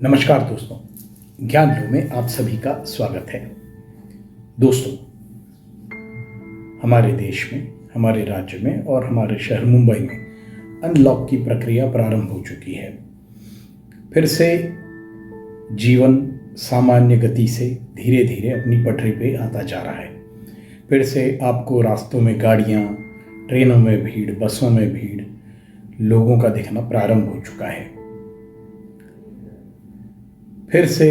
नमस्कार दोस्तों, ज्ञान लो में आप सभी का स्वागत है। दोस्तों, हमारे देश में, हमारे राज्य में और हमारे शहर मुंबई में अनलॉक की प्रक्रिया प्रारंभ हो चुकी है। फिर से जीवन सामान्य गति से धीरे धीरे अपनी पटरी पे आता जा रहा है। फिर से आपको रास्तों में गाड़ियाँ, ट्रेनों में भीड़, बसों में भीड़, लोगों का दिखना प्रारंभ हो चुका है। फिर से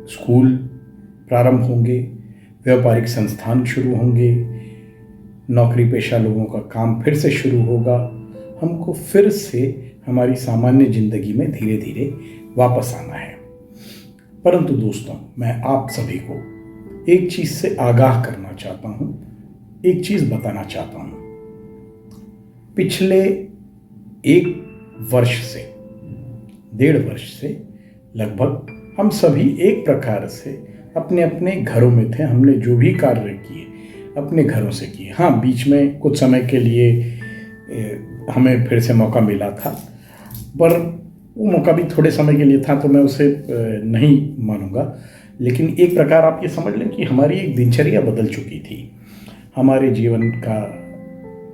स्कूल प्रारंभ होंगे, व्यापारिक संस्थान शुरू होंगे, नौकरी पेशा लोगों का काम फिर से शुरू होगा। हमको फिर से हमारी सामान्य जिंदगी में धीरे धीरे वापस आना है। परंतु दोस्तों, मैं आप सभी को एक चीज से आगाह करना चाहता हूं, एक चीज बताना चाहता हूं। पिछले 1 वर्ष से, 1.5 वर्ष से लगभग हम सभी एक प्रकार से अपने अपने घरों में थे। हमने जो भी कार्य किए अपने घरों से किए। हाँ, बीच में कुछ समय के लिए हमें फिर से मौका मिला था, पर वो मौका भी थोड़े समय के लिए था, तो मैं उसे नहीं मानूंगा। लेकिन एक प्रकार आप ये समझ लें कि हमारी एक दिनचर्या बदल चुकी थी। हमारे जीवन का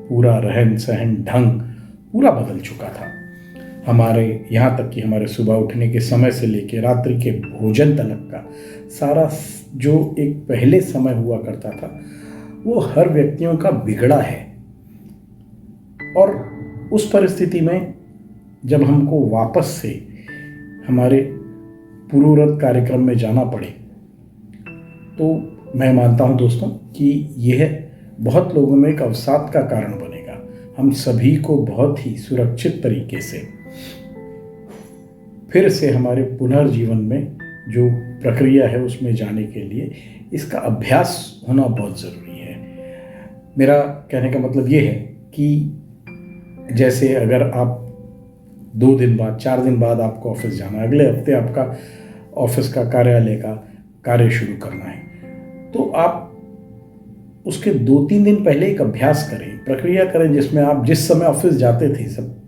पूरा रहन सहन ढंग पूरा बदल चुका था। हमारे यहाँ तक कि हमारे सुबह उठने के समय से लेकर रात्रि के भोजन तक का सारा जो एक पहले समय हुआ करता था, वो हर व्यक्तियों का बिगड़ा है। और उस परिस्थिति में जब हमको वापस से हमारे पूर्ववत कार्यक्रम में जाना पड़े, तो मैं मानता हूँ दोस्तों कि यह बहुत लोगों में एक अवसाद का कारण बनेगा। हम सभी को बहुत ही सुरक्षित तरीके से फिर से हमारे पुनर्जीवन में जो प्रक्रिया है उसमें जाने के लिए इसका अभ्यास होना बहुत ज़रूरी है। मेरा कहने का मतलब ये है कि जैसे अगर आप 2 दिन बाद, 4 दिन बाद आपको ऑफिस जाना है, अगले हफ्ते आपका ऑफिस का कार्यालय का कार्य शुरू करना है, तो आप उसके 2-3 दिन पहले एक अभ्यास करें, प्रक्रिया करें, जिसमें आप जिस समय ऑफिस जाते थे, सब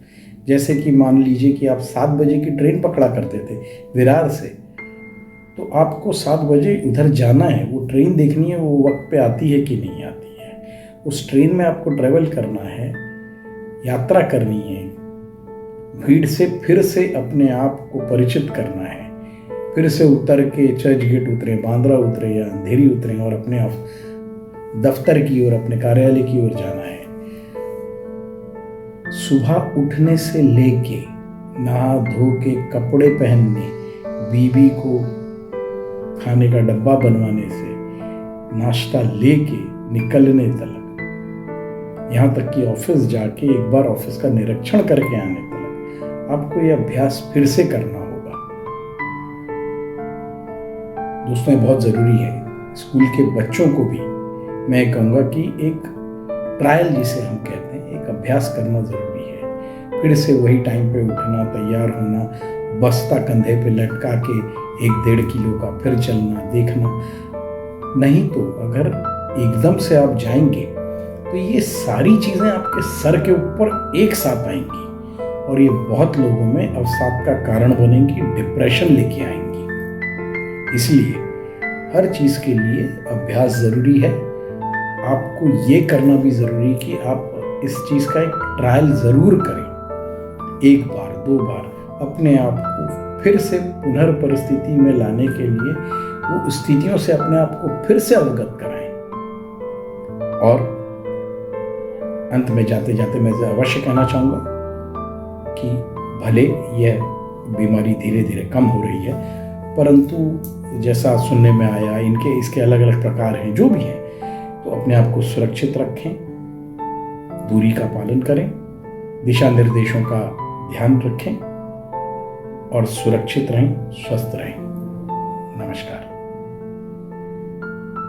जैसे कि मान लीजिए कि आप 7 बजे की ट्रेन पकड़ा करते थे विरार से, तो आपको 7 बजे उधर जाना है। वो ट्रेन देखनी है वो वक्त पे आती है कि नहीं आती है। उस ट्रेन में आपको ट्रैवल करना है, यात्रा करनी है, भीड़ से फिर से अपने आप को परिचित करना है। फिर से उतर के चर्च गेट उतरे, बांद्रा उतरे या अंधेरी उतरे और अपने दफ्तर की ओर, अपने कार्यालय की ओर जाना है। सुबह उठने से लेके नहा धो के कपड़े पहनने, बीबी को खाने का डब्बा बनवाने से नाश्ता लेके निकलने तक, यहाँ तक कि ऑफिस जाके एक बार ऑफिस का निरीक्षण करके आने तक आपको ये अभ्यास फिर से करना होगा। दोस्तों, ये बहुत ज़रूरी है। स्कूल के बच्चों को भी मैं कहूँगा कि एक ट्रायल जिसे हम कहते हैं, एक अभ्यास करना ज़रूरी है। फिर से वही टाइम पे उठना, तैयार होना, बस्ता कंधे पे लटका के 1-1.5 किलो का फिर चलना, देखना। नहीं तो अगर एकदम से आप जाएंगे तो ये सारी चीज़ें आपके सर के ऊपर एक साथ आएंगी और ये बहुत लोगों में अवसाद का कारण बनेंगी, डिप्रेशन लेके आएंगी। इसलिए हर चीज़ के लिए अभ्यास ज़रूरी है। आपको ये करना भी ज़रूरी कि आप इस चीज़ का एक ट्रायल ज़रूर करें। 1 बार 2 बार अपने आप को फिर से पुनर्परिस्थिति में लाने के लिए वो स्थितियों से अपने आप को फिर से अवगत कराएं। और अंत में जाते जाते मैं अवश्य कहना चाहूँगा कि भले यह बीमारी धीरे धीरे कम हो रही है, परंतु जैसा सुनने में आया, इसके अलग अलग प्रकार हैं, जो भी हैं, तो अपने आप को सुरक्षित रखें, दूरी का पालन करें, दिशा निर्देशों का ध्यान रखें और सुरक्षित रहें, स्वस्थ रहें। नमस्कार।